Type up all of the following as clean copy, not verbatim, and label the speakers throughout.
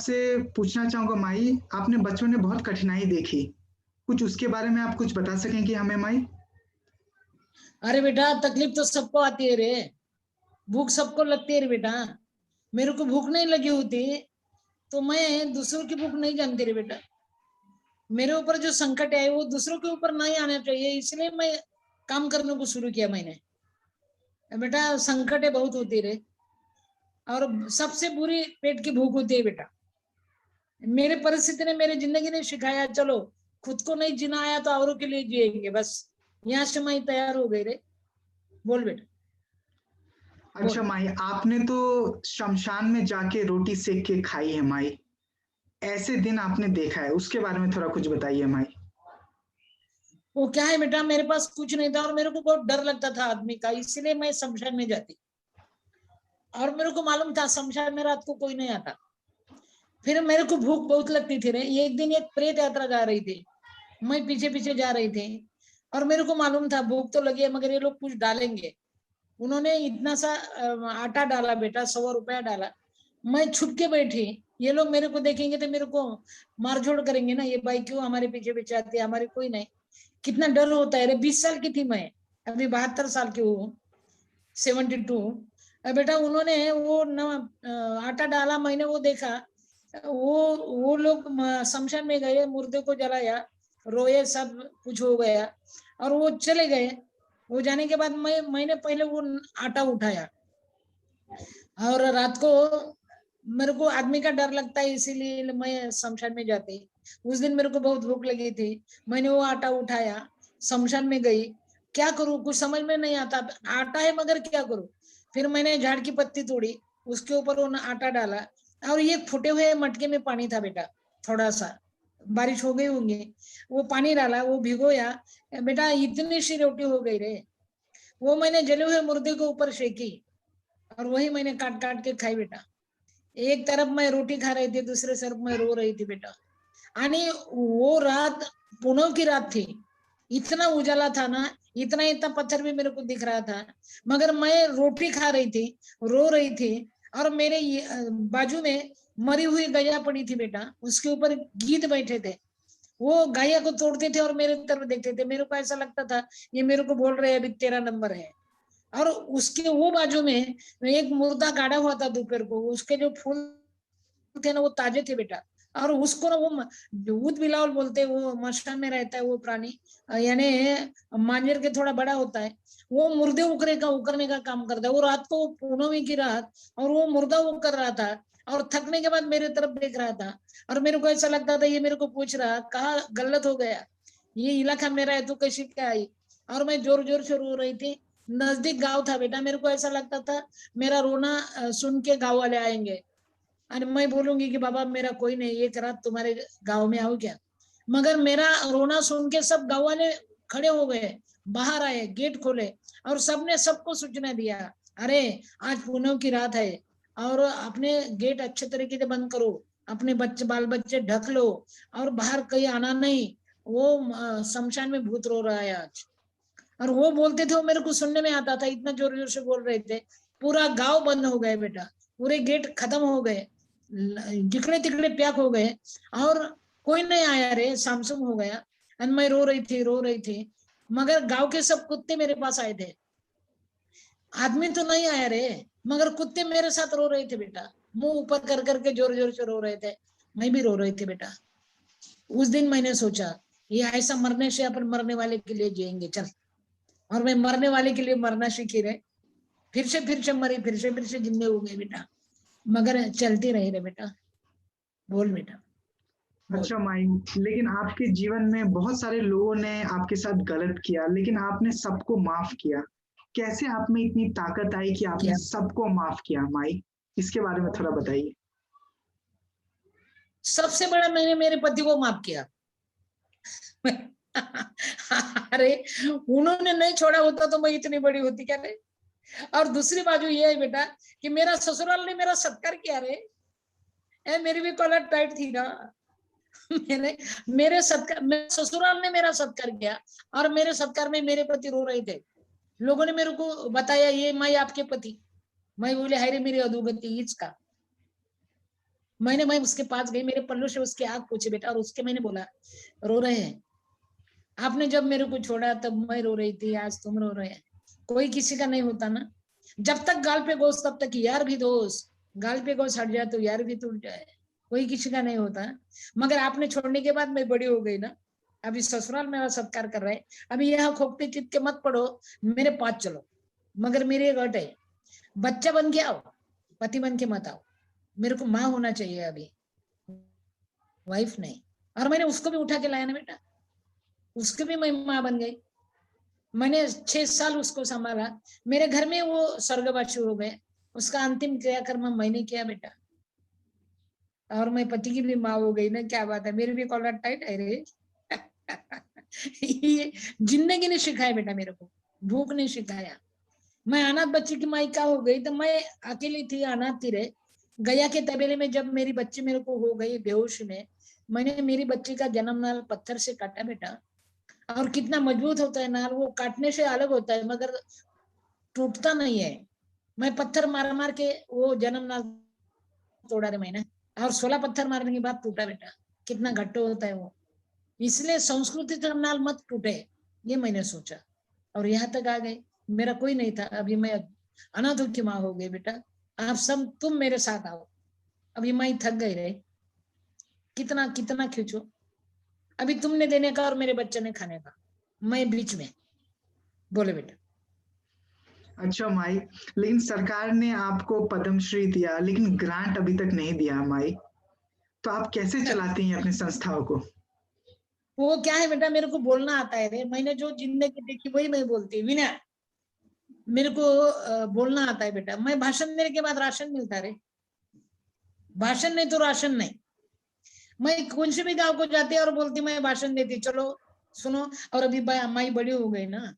Speaker 1: आपसे पूछना चाहूँगा माई, आपने बचपन में बहुत कठिनाई देखी। कुछ उसके बारे में आप कुछ बता सकें कि हमें माई?
Speaker 2: अरे बेटा, तकलीफ तो सबको आती है रे, भूख सबको लगती है रे बेटा। मेरे को भूख नहीं लगी होती तो मैं दूसरों की भूख नहीं जानती रे बेटा। मेरे ऊपर जो संकट है वो दूसरों के ऊपर नहीं आना चाहिए, इसलिए मैं काम करने को शुरू किया मैंने। बेटा संकट बहुत होती रे, और सबसे बुरी पेट की भूख होती है बेटा। मेरे परिस्थिति ने, मेरी जिंदगी ने सिखाया, चलो खुद को नहीं जीना आया तो औरों के लिए जिएंगे, बस यहाँ से मैं तैयार हो गई रे। बोल बेटा।
Speaker 1: अच्छा माई, आपने तो शमशान में जाके रोटी सेक के खाई है माई। ऐसे दिन आपने देखा है, उसके बारे में थोड़ा कुछ बताइए माई।
Speaker 2: वो क्या है बेटा, मेरे पास कुछ नहीं था और मेरे को बहुत डर लगता था आदमी का, इसलिए मैं शमशान में जाती। और मेरे को मालूम था शमशान में रात को कोई नहीं आता। फिर मेरे को भूख बहुत लगती थी रे। एक दिन एक प्रेत यात्रा जा रही थी, मैं पीछे पीछे जा रही थी, और मेरे को मालूम था भूख तो लगी है मगर ये लोग कुछ डालेंगे। उन्होंने इतना सा आटा डाला बेटा, 100 रुपया डाला। मैं छुप के बैठी, ये लोग मेरे को देखेंगे तो मेरे को मारझोड़ करेंगे ना, ये भाई क्यों हमारे पीछे पीछे आती है, हमारे कोई नहीं। कितना डर होता है रे। 20 साल की थी मैं, अभी 72 साल की हूँ, 72। बेटा उन्होंने वो न आटा डाला, मैंने वो देखा। वो लोग शमशान में गए, मुर्दे को जलाया, रोए, सब कुछ हो गया और वो चले गए। वो जाने के बाद मैंने पहले वो आटा उठाया, और रात को मेरे को आदमी का डर लगता है इसीलिए मैं शमशान में जाती। उस दिन मेरे को बहुत भूख लगी थी, मैंने वो आटा उठाया, शमशान में गई। क्या करूं कुछ समझ में नहीं आता, आटा है मगर क्या करूं। फिर मैंने झाड़ की पत्ती तोड़ी, उसके ऊपर वो आटा डाला, और ये फूटे हुए मटके में पानी था बेटा, थोड़ा सा बारिश हो गई होंगी, वो पानी डाला, वो भिगोया। बेटा इतनी सी रोटी हो गई रे। वो मैंने जले हुए मुर्दे के ऊपर सेकी और वही मैंने काट काट के खाई बेटा। एक तरफ मैं रोटी खा रही थी, दूसरे तरफ मैं रो रही थी बेटा। आणि वो रात पूनम की रात थी, इतना उजाला था ना, इतना इतना पत्थर भी मेरे को दिख रहा था, मगर मैं रोटी खा रही थी, रो रही थी। और मेरे बाजू में मरी हुई गैया पड़ी थी बेटा, उसके ऊपर गीध बैठे थे। वो गैया को तोड़ते थे और मेरे तरफ देखते थे। मेरे को ऐसा लगता था ये मेरे को बोल रहे हैं अभी तेरा नंबर है। और उसके वो बाजू में एक मुर्दा गाड़ा हुआ था दोपहर को, उसके जो फूल थे ना वो ताजे थे बेटा। और उसको ना वो ऊद बिलावल बोलते हैं, वो मशान में रहता है वो प्राणी, यानी मांजर के थोड़ा बड़ा होता है। वो मुर्दे उकरने का काम करता है। वो रात को पूनमी की रात, और वो मुर्दा वो कर रहा था, और थकने के बाद मेरे तरफ देख रहा था। और मेरे को ऐसा लगता था ये मेरे को पूछ रहा कहा गलत हो गया, ये इलाका मेरा है, तू कैसी क्या आई। और मैं जोर जोर से रो रही थी। नजदीक गांव था बेटा, मेरे को ऐसा लगता था मेरा रोना सुन के गांव वाले आएंगे, और मैं बोलूंगी कि बाबा मेरा कोई नहीं, एक रात तुम्हारे गांव में आओ क्या। मगर मेरा रोना सुन के सब गांव वाले खड़े हो गए, बाहर आए, गेट खोले, और सबने सबको सूचना दिया, अरे आज पूनम की रात है और अपने गेट अच्छे तरीके से बंद करो, अपने बच्चे बाल बच्चे ढक लो, और बाहर कहीं आना नहीं, वो शमशान में भूत रो रहा है आज। और वो बोलते थे, वो मेरे को सुनने में आता था, इतना जोर जोर से बोल रहे थे। पूरा गांव बंद हो गए बेटा, पूरे गेट खत्म हो गए, जिकड़े तिकड़े पैक हो गए, और कोई नहीं आया रे, सामसुम हो गया। और मैं रो रही थी, मगर गांव के सब कुत्ते मेरे पास आए थे। आदमी तो नहीं आया रे, मगर कुत्ते मेरे साथ रो रहे थे बेटा, मुंह ऊपर कर करके जोर जोर से रो रहे थे। मैं भी रो रही थी बेटा। उस दिन मैंने सोचा ये ऐसा मरने से अपन मरने वाले के लिए जिएंगे, चल। और मैं मरने वाले के लिए मरना सीखी रे। फिर से मरी, फिर से जिंदे हो गए बेटा, मगर चलती रही रे बेटा। बोल बेटा, बोल।
Speaker 1: अच्छा माई, लेकिन आपके जीवन में बहुत सारे लोगों ने आपके साथ गलत किया, लेकिन आपने सबको माफ किया। कैसे आप में इतनी ताकत आई कि आपने
Speaker 2: क्या
Speaker 1: सबको माफ किया माई? इसके बारे में थोड़ा बताइए।
Speaker 2: सबसे बड़ा, मैंने मेरे पति को माफ किया। अरे उन्होंने नहीं छोड़ा होता तो मैं इतनी बड़ी होती क्या रे। और दूसरी बाजू ये है बेटा कि मेरा ससुराल ने मेरा सत्कार किया रे। मेरी भी कॉलर टाइट थी ना। मैंने मेरे सत्कार, मेरे ससुराल ने मेरा सत्कार किया, और मेरे सत्कार में मेरे पति रो रहे थे। लोगों ने मेरे को बताया ये मैं आपके पति। मैं बोले हाय रे मेरी अधोगति इसका। मैं उसके पास गई, मेरे पल्लू से उसकी आंख पूछी बेटा, और उसके मैंने बोला रो रहे हैं, आपने जब मेरे को छोड़ा तब मैं रो रही थी, आज तुम रो रहे हैं। कोई किसी का नहीं होता ना, जब तक गाल पे गोश्त तब तक यार भी दोस्त, गाल पे गोश्त हट जाए तो यार भी टूट जाए, कोई किसी का नहीं होता। मगर आपने छोड़ने के बाद मैं बड़ी हो गई ना, अभी ससुराल मेरा सत्कार कर रहे, अभी यहाँ खोपते चित के मत पड़ो, मेरे पास चलो। मगर मेरी एक अट है, बच्चा बन के आओ, पति बन के मत आओ, मेरे को माँ होना चाहिए अभी, वाइफ नहीं। और मैंने उसको भी उठा के लाया ना बेटा, उसकी भी मैं माँ बन गई, मैंने 6 साल उसको संभाला, मेरे घर में वो स्वर्गवासी हो गए, उसका अंतिम क्रियाकर्म मैंने किया बेटा, और मैं पति की भी माँ हो गई ना, क्या बात है, मेरी भी कॉलर टाइट है रे। ये जिंदगी ने सिखाया बेटा मेरे को, भूख ने सिखाया। मैं अनाथ बच्ची की माई का हो गई तो मैं अकेली थी, अनाथ थी रे। गया के तबेले में जब मेरी बच्ची मेरे को हो गई बेहोश में, मैंने मेरी बच्ची का जन्म नाल पत्थर से काटा बेटा, और कितना मजबूत होता है नाल, वो काटने से अलग होता है मगर टूटता नहीं है। मैं पत्थर मार मार के वो जन्म नाल तोड़ा रे मैंने, और 16 पत्थर मारने के बाद टूटा बेटा, कितना घट्ट होता है वो। इसलिए संस्कृति का नाल मत टूटे, ये मैंने सोचा, और यहाँ तक आ गए। मेरा कोई नहीं था, अभी मैं अनाथों की माँ हो गई बेटा, आप सब तुम मेरे साथ आओ। अभी मैं थक गई रे, कितना कितना खींचो, अभी तुमने देने का और मेरे बच्चे ने खाने का, मैं बीच में। बोले बेटा।
Speaker 1: अच्छा माई, लेकिन सरकार ने आपको पद्मश्री दिया लेकिन ग्रांट अभी तक नहीं दिया माई, तो आप कैसे चलाती हैं अपनी संस्थाओं को?
Speaker 2: वो क्या है बेटा, मेरे को बोलना आता है रे, मैंने जो जिंदगी देखी वही मैं बोलती हूँ विना, मेरे को बोलना आता है बेटा। मैं भाषण देने के बाद राशन मिलता रे, भाषण नहीं तो राशन नहीं। मैं कौन से भी गांव को जाती और बोलती मैं भाषण देती, चलो सुनो। और अभी माई बड़ी हो गई ना,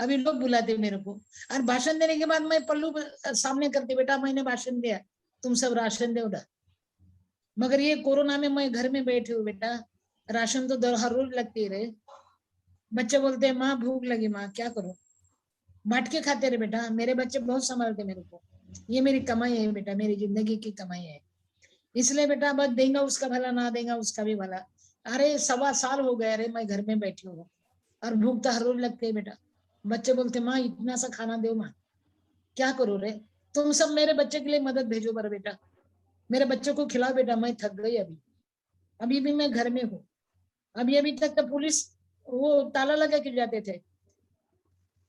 Speaker 2: अभी लोग बुलाते मेरे को, और भाषण देने के बाद मैं पल्लू सामने करती, बेटा मैंने भाषण दिया, तुम सब राशन दो। मगर ये कोरोना में मैं घर में बैठी हूँ बेटा, राशन तो हर रोज लगती है रे। बच्चे बोलते हैं माँ भूख लगी, माँ क्या करो, बांट के खाते रहे बेटा। मेरे बच्चे बहुत संभालते मेरे को, ये मेरी कमाई है बेटा, मेरी जिंदगी की कमाई है। इसलिए बेटा बस देगा उसका भला, ना देगा उसका भी भला। अरे 1.25 साल हो गया रे मैं घर में बैठी हूँ, और भूख तो हर रोज लगती है बेटा। बच्चे बोलते माँ इतना सा खाना दो माँ, क्या करो रे। तुम सब मेरे बच्चे के लिए मदद भेजो पर बेटा, मेरे बच्चे को खिलाओ बेटा, मैं थक गई अभी। अभी भी मैं घर में हूँ, अभी तक तो पुलिस वो ताला लगा के जाते थे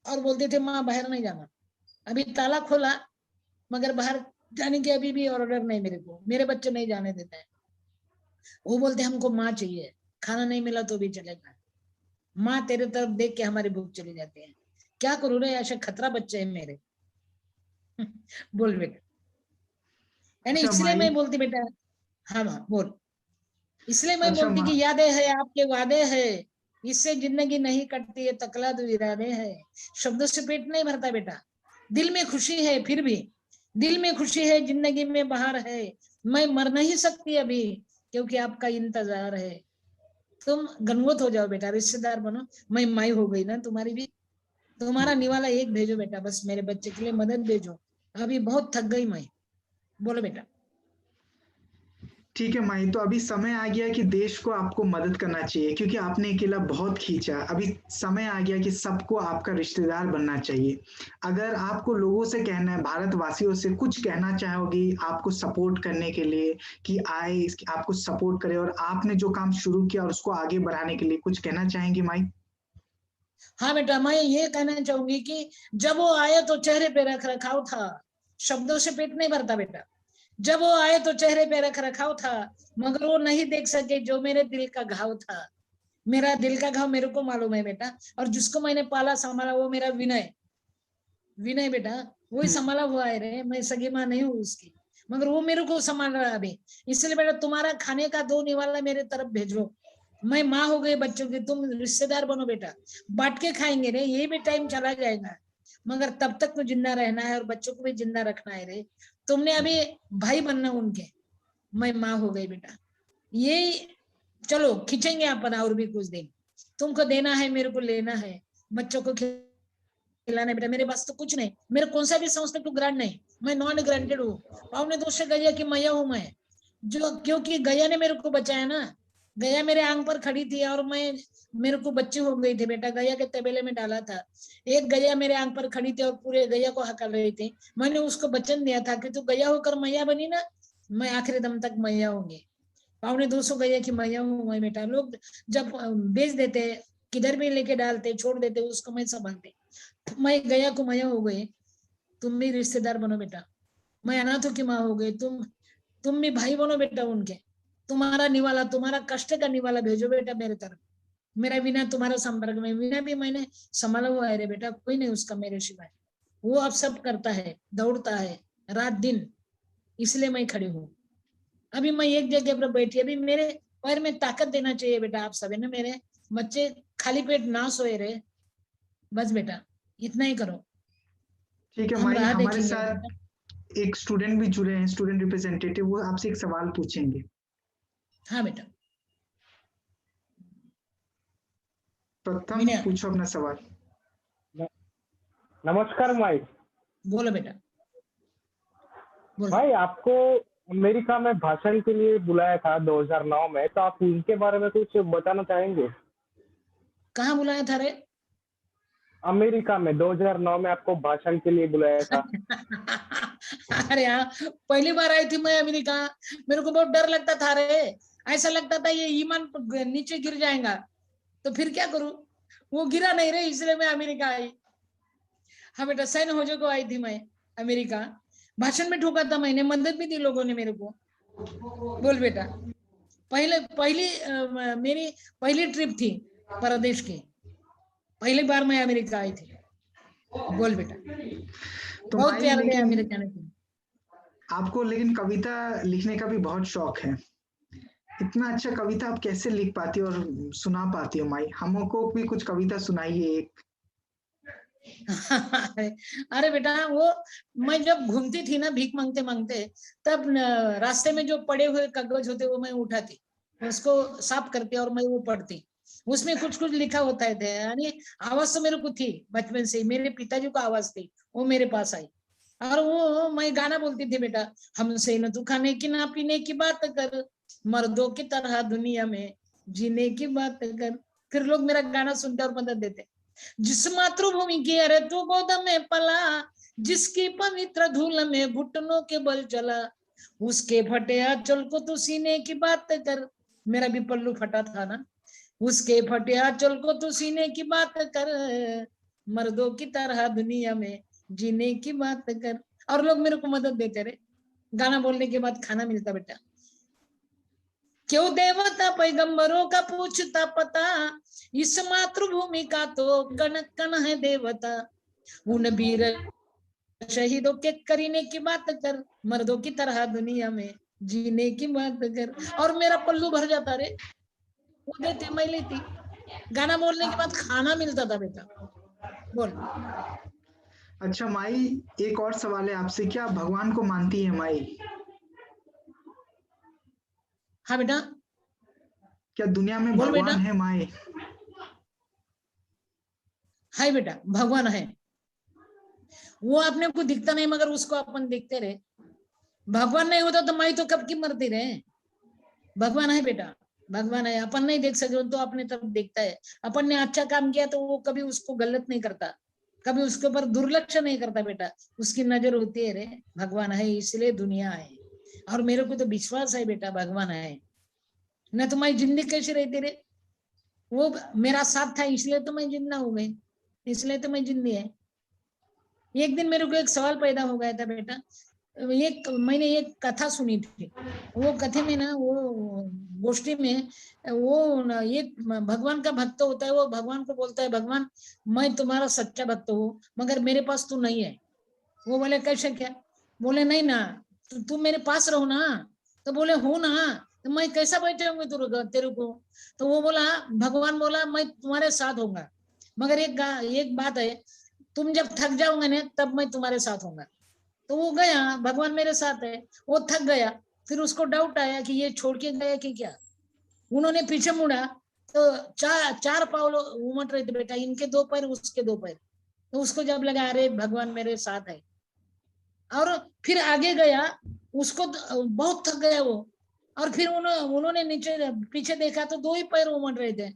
Speaker 2: और बोलते थे माँ बाहर नहीं जाना। अभी ताला खोला मगर बाहर जाने के अभी भी ऑर्डर नहीं मेरे को, मेरे बच्चे नहीं जाने देते हैं। वो बोलते हमको माँ चाहिए, खाना नहीं मिला तो भी चलेगा, माँ तेरे तरफ देख के हमारी भूख चली जाती है। क्या करूँ रे, ऐसे खतरा बच्चे हैं मेरे। बोल बेटा। यानी
Speaker 1: अच्छा
Speaker 2: इसलिए
Speaker 1: माई।
Speaker 2: मैं बोलती बेटा, हाँ हाँ बोल। इसलिए मैं
Speaker 1: अच्छा
Speaker 2: बोलती कि यादें है आपके वादे है, इससे जिंदगी नहीं कटती है, तकला तो इरादे है। शब्दों से पेट नहीं भरता बेटा, दिल में खुशी है, फिर भी दिल में खुशी है, जिंदगी में बहार है। मैं मर नहीं सकती अभी क्योंकि आपका इंतजार है। तुम गनगोत हो जाओ बेटा, रिश्तेदार बनो, मैं माई हो गई ना तुम्हारी भी। तुम्हारा निवाला एक भेजो बेटा, बस मेरे बच्चे के लिए मदद भेजो, अभी बहुत थक गई मैं। बोलो बेटा।
Speaker 1: ठीक है माही, तो अभी समय आ गया कि देश को आपको मदद करना चाहिए क्योंकि आपने अकेला बहुत खींचा। अभी समय आ गया कि सबको आपका रिश्तेदार बनना चाहिए। अगर आपको लोगों से कहना है, भारतवासियों से कुछ कहना चाहोगी आपको सपोर्ट करने के लिए कि आए आपको सपोर्ट करे और आपने जो काम शुरू किया और उसको आगे बढ़ाने के लिए कुछ कहना चाहेंगी माई?
Speaker 2: हाँ बेटा, मैं ये कहना चाहूंगी कि जब वो आए तो चेहरे पे रख रखाव था, शब्दों से पेट नहीं भरता बेटा। जब वो आए तो चेहरे पे रख रखाव था, मगर वो नहीं देख सके जो मेरे दिल का घाव था। मेरा दिल का घाव मेरे को मालूम है बेटा, और जिसको मैंने पाला संभाला वो मेरा विनय, विनय बेटा वही
Speaker 1: हम्म।
Speaker 2: संभाला हुआ है रे। मैं सगी माँ नहीं हूँ उसकी, मगर वो मेरे को संभाल रहा है अभी। इसलिए बेटा तुम्हारा खाने का 2 निवाला मेरे तरफ भेजो। मैं माँ हो गई बच्चों की, तुम रिश्तेदार बनो बेटा, बांट के खाएंगे रे। ये भी टाइम चला जाएगा, मगर तब तक तो जिंदा रहना है और बच्चों को भी जिंदा रखना है रे। तुमने अभी भाई बनना उनके, मैं माँ हो गई बेटा। ये चलो खींचेंगे अपन और भी कुछ दिन, तुमको देना है मेरे को लेना है, बच्चों को खिलाना बेटा। मेरे पास तो कुछ नहीं, मेरे कौन सा भी संस्था टू ग्रांट नहीं, मैं नॉन ग्रांटेड हूँ। पावने 200 गज की मैया हूँ मैं, जो, क्योंकि गया ने मेरे को बचाया ना, गया मेरे आंग पर खड़ी थी और मेरे को बच्चे हो गई थे बेटा, गया के तबेले में डाला था। एक गया मेरे आंग पर खड़ी थी और पूरे गया को हकल रही थी। मैंने उसको वचन दिया था कि तू गया होकर मैया बनी ना, मैं आखिरी दम तक मैया होंगी। 250 गया की मैया हूँ मैं बेटा। लोग जब बेच देते, किधर भी लेके डालते, छोड़ देते, उसको मैं संभालते। मैं गया को मैया हो गई। तुम भी रिश्तेदार बनो बेटा। मैं अनाथों की माँ हो गई, तुम भी भाई बनो बेटा उनके। तुम्हारा निवाला, तुम्हारा कष्ट का निवाला भेजो बेटा मेरे तरफ। मेरा बिना तुम्हारा संपर्क में, बिना भी मैंने संभाला हुआ है रे बेटा, कोई नहीं उसका मेरे सिवाय। वो अब सब करता है, दौड़ता है रात दिन, इसलिए मैं खड़ी हूँ। अभी मैं एक जगह पर बैठी, अभी मेरे पैर में ताकत देना चाहिए बेटा आप सभी ने। मेरे बच्चे खाली पेट ना सोए रहे, बस बेटा इतना ही करो।
Speaker 1: ठीक है
Speaker 2: हम
Speaker 1: माई,
Speaker 2: राह
Speaker 1: हमारे
Speaker 2: देखेंगे बेटा।
Speaker 1: साथ एक स्टूडेंट भी जुड़े हैं, स्टूडेंट रिप्रेजेंटेटिव, वो आपसे एक सवाल पूछेंगे।
Speaker 2: हाँ बेटा।
Speaker 1: प्रथम
Speaker 2: विनय,
Speaker 1: पूछो अपना सवाल।
Speaker 3: नमस्कार माई।
Speaker 2: बोलो बेटा, बोलो।
Speaker 3: भाई आपको अमेरिका में भाषण के लिए बुलाया था 2009 में, तो आप उनके बारे में कुछ बताना चाहेंगे?
Speaker 2: कहाँ बुलाया था रे?
Speaker 3: अमेरिका में 2009 में आपको भाषण के लिए बुलाया था।
Speaker 2: अरे हाँ, पहली बार आई थी मैं अमेरिका। मेरे को बहुत डर लगता था रे। ऐसा लगता था ये ईमान नीचे गिर जाएगा, तो फिर क्या करूं। वो गिरा नहीं रे, इसलिए मैं अमेरिका आई। हाँ बेटा, सैन होजे को आई थी मैं अमेरिका। भाषण में ठोका था मैंने, मदद भी दी लोगों ने मेरे को। बोल बेटा। मेरी पहली ट्रिप थी परदेश की, पहली बार मैं अमेरिका आई थी। बोल बेटा।
Speaker 1: तो
Speaker 2: बहुत
Speaker 1: माई
Speaker 2: प्यार दिया
Speaker 1: लेकिन
Speaker 2: अमेरिका ने।
Speaker 1: आपको लेकिन कविता लिखने का भी बहुत शौक है। इतना अच्छा कविता आप कैसे लिख पाती हो और सुना पाती हो माई? हमको भी कुछ कविता सुनाइए एक।
Speaker 2: अरे बेटा, वो मैं जब घूमती थी ना भीख मांगते मांगते, तब रास्ते में जो पड़े हुए कागज होते वो मैं उठाती, उसको साफ करती और मैं वो पढ़ती। उसमें कुछ कुछ लिखा होता है, यानी आवाज तो मेरे को थी बचपन से, मेरे पिताजी को आवाज थी, वो मेरे पास आई। और वो मैं गाना बोलती थी बेटा, हमसे न तू खाने की ना पीने की बात कर, मर्दों की तरह दुनिया में जीने की बात कर। फिर लोग मेरा गाना सुनते और मदद देते। जिस मातृभूमि की अरे तू गोद में पला, जिसकी पवित्र धूल में घुटनों के बल चला, उसके फटे आंचल को तू सीने की बात कर। मेरा भी पल्लू फटा था ना। उसके फटे आंचल को तू सीने की बात कर, मर्दों की तरह दुनिया में जीने की बात कर। और लोग मेरे को मदद देते रहे। गाना बोलने के बाद खाना मिलता बेटा। क्यों देवता पैगंबरों का पूछता पता, इस मातृभूमि का तो कण कण है देवता। उन वीर शहीदों के करीने की बात कर, मर्दों की तरह दुनिया में जीने की बात कर। और मेरा पल्लू भर जाता रे, वो देते मैं लेती। गाना बोलने के बाद खाना मिलता था बेटा। बोल।
Speaker 1: अच्छा माई, एक और सवाल है आपसे, क्या आप भगवान को मानती है माई?
Speaker 2: हाँ बेटा।
Speaker 1: क्या दुनिया में
Speaker 2: बोल बेटा।
Speaker 1: भगवान है माई?
Speaker 2: हाय बेटा, भगवान है। वो अपने को दिखता नहीं, मगर उसको अपन देखते रहे। भगवान नहीं होता तो मैं तो कब की मरती रहे। भगवान है बेटा, भगवान है। अपन नहीं देख सके तो अपने तरफ देखता है। अपन ने अच्छा काम किया तो वो कभी उसको गलत नहीं करता, कभी उसके ऊपर दुर्लक्ष नहीं करता बेटा। उसकी नजर होती है रे। भगवान है इसलिए दुनिया है। और मेरे को तो विश्वास है बेटा, भगवान है। न तो मैं जिंदगी कैसे रहती रे। वो मेरा साथ था इसलिए तो मैं जिंदा हो गई, इसलिए तो मैं जिंदी है। एक दिन मेरे को एक सवाल पैदा हो गया था बेटा। मैंने एक कथा सुनी थी। वो कथे में ना, वो गोष्ठी में, वो ना एक भगवान का भक्त होता है। वो भगवान को बोलता है, भगवान मैं तुम्हारा सच्चा भक्त हूँ, मगर मेरे पास तू नहीं है। वो बोले कैसे क्या? बोले नहीं ना, तू मेरे पास रहो ना। तो बोले हो ना, तो मैं कैसा बैठाऊंगी तेरे को? तो वो बोला, भगवान बोला मैं तुम्हारे साथ होऊंगा, मगर एक बात है, तुम जब थक जाओगे ना तब मैं तुम्हारे साथ होऊंगा। तो वो गया, भगवान मेरे साथ है। वो थक गया, फिर उसको डाउट आया कि ये छोड़ के गया कि क्या। उन्होंने पीछे मुड़ा तो चार पाँव उमट रहे थे बेटा, इनके 2 पैर उसके 2 पैर। तो उसको जब लगा अरे भगवान मेरे साथ है, और फिर आगे गया। उसको बहुत थक गया वो, और फिर उन्होंने नीचे पीछे देखा तो 2 ही पैर उमड़ रहे थे,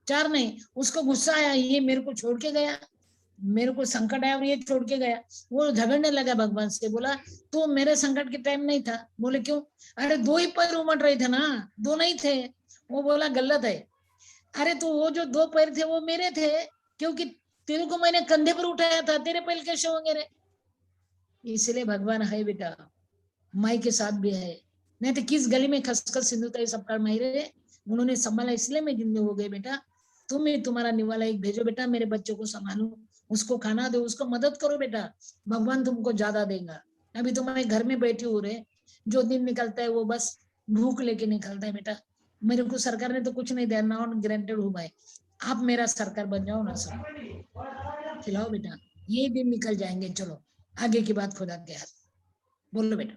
Speaker 2: 4 नहीं। उसको गुस्सा आया, ये मेरे को छोड़ के गया, मेरे को संकट आया और ये छोड़ के गया। वो झगड़ने लगा भगवान से, बोला तो मेरे संकट के टाइम नहीं था। बोले क्यों? अरे 2 ही पैर उमड़ रहे थे ना, 2 नहीं थे। वो बोला गलत है। अरे तो वो जो 2 पैर थे वो मेरे थे, क्योंकि तेरे को मैंने कंधे पर उठाया था, तेरे पैर कैसे होंगे रे? इसलिए भगवान है बेटा, माई के साथ भी है। नहीं तो किस गली में खसखस सिंधुताई सबका माई रे, उन्होंने संभाला, इसलिए मैं जिंदे हो गई। बेटा तुम ही तुम्हारा निवाला एक भेजो बेटा, मेरे बच्चों को संभालो, उसको खाना दो, उसको मदद करो बेटा, भगवान तुमको ज्यादा देगा। अभी तुम्हारे घर में बैठी हो रहे, जो दिन निकलता है वो बस भूख लेके निकलता है बेटा। मेरे को सरकार ने तो कुछ नहीं दिया, नॉट ग्रांटेड हूँ भाई, आप मेरा सरकार बन जाओ ना, सब खिलाओ बेटा, ये दिन निकल जाएंगे। चलो आगे की बात खुदा के हाथ। बोलो बेटा।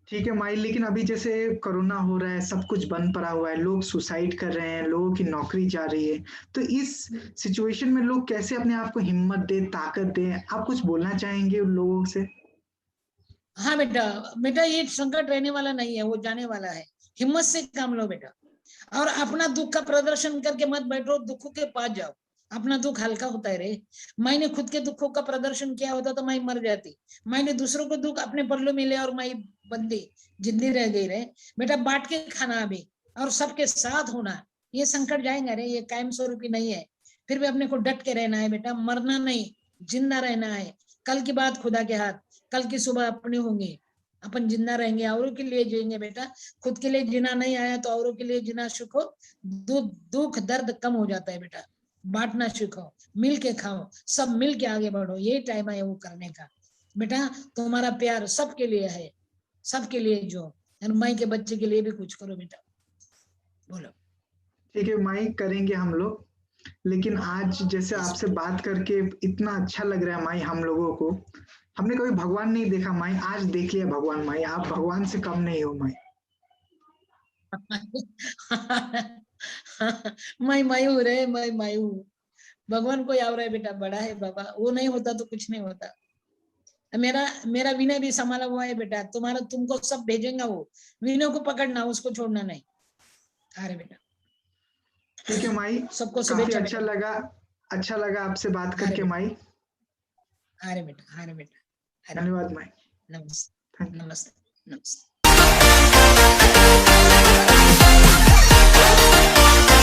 Speaker 1: ठीक है माई, लेकिन अभी जैसे कोरोना हो रहा है, सब कुछ बंद पड़ा हुआ है, लोग सुसाइड कर रहे हैं, लोगों की नौकरी जा रही है, तो इस सिचुएशन में लोग कैसे अपने आप को हिम्मत दे, ताकत दे? आप कुछ बोलना चाहेंगे उन लोगों से?
Speaker 2: हाँ बेटा, बेटा ये संकट रहने वाला नहीं है, वो जाने वाला है। हिम्मत से काम लो बेटा, और अपना दुख का प्रदर्शन करके मत बैठो, दुखों के पास जाओ। अपना दुख हल्का होता है रे। मैंने खुद के दुखों का प्रदर्शन किया होता तो मैं मर जाती। मैंने दूसरों को दुख अपने पल्लों में लिया और मैं बंदी जिंदी रह गई रे। बेटा बांट के खाना अभी, और सबके साथ होना। ये संकट जाएगा रे, ये कायम स्वरूपी नहीं है। फिर भी अपने को डट के रहना है बेटा, मरना नहीं, जिंदा रहना है। कल की बात खुदा के हाथ, कल की सुबह अपने होंगे, अपन जिंदा रहेंगे, औरों के लिए जिएंगे बेटा। खुद के लिए जीना नहीं आया तो औरों के लिए जीना सीखो। दुख दर्द कम हो जाता है बेटा। बांटना सीखो, मिल के खाओ, सब मिल के आगे बढ़ो, यही टाइम है वो करने का बेटा। तुम्हारा प्यार सबके लिए है, सबके लिए जो, और माई के बच्चे के लिए भी कुछ करो बेटा। बोलो।
Speaker 1: ठीक है माई, करेंगे हम लोग। लेकिन आज जैसे आपसे बात करके इतना अच्छा लग रहा है माई हम लोगों को। हमने कभी भगवान नहीं देखा माई, आज देख लिया भगवान माई। आप भगवान से कम नहीं हो माई।
Speaker 2: मैं मायू रे, मैं मायू। भगवान कोई और है बेटा, बड़ा है बाबा, वो नहीं होता तो कुछ नहीं होता। मेरा मेरा विनय भी संभाला हुआ है बेटा, तुम्हारा तुमको सब भेजेगा वो। विनय को पकड़ना, उसको छोड़ना नहीं। अरे बेटा
Speaker 1: ठीक है माई,
Speaker 2: सबको
Speaker 1: काफी
Speaker 2: शुभेच्छा
Speaker 1: अच्छा
Speaker 2: बेटा।
Speaker 1: लगा, अच्छा लगा आपसे बात
Speaker 2: अरे
Speaker 1: करके
Speaker 2: बेटा,
Speaker 1: माई।
Speaker 2: अरे बेटा, अरे बेटा, अरे
Speaker 1: धन्यवाद माई।
Speaker 2: नमस्ते,
Speaker 1: थैंक यू।
Speaker 2: नमस्ते, नमस्ते।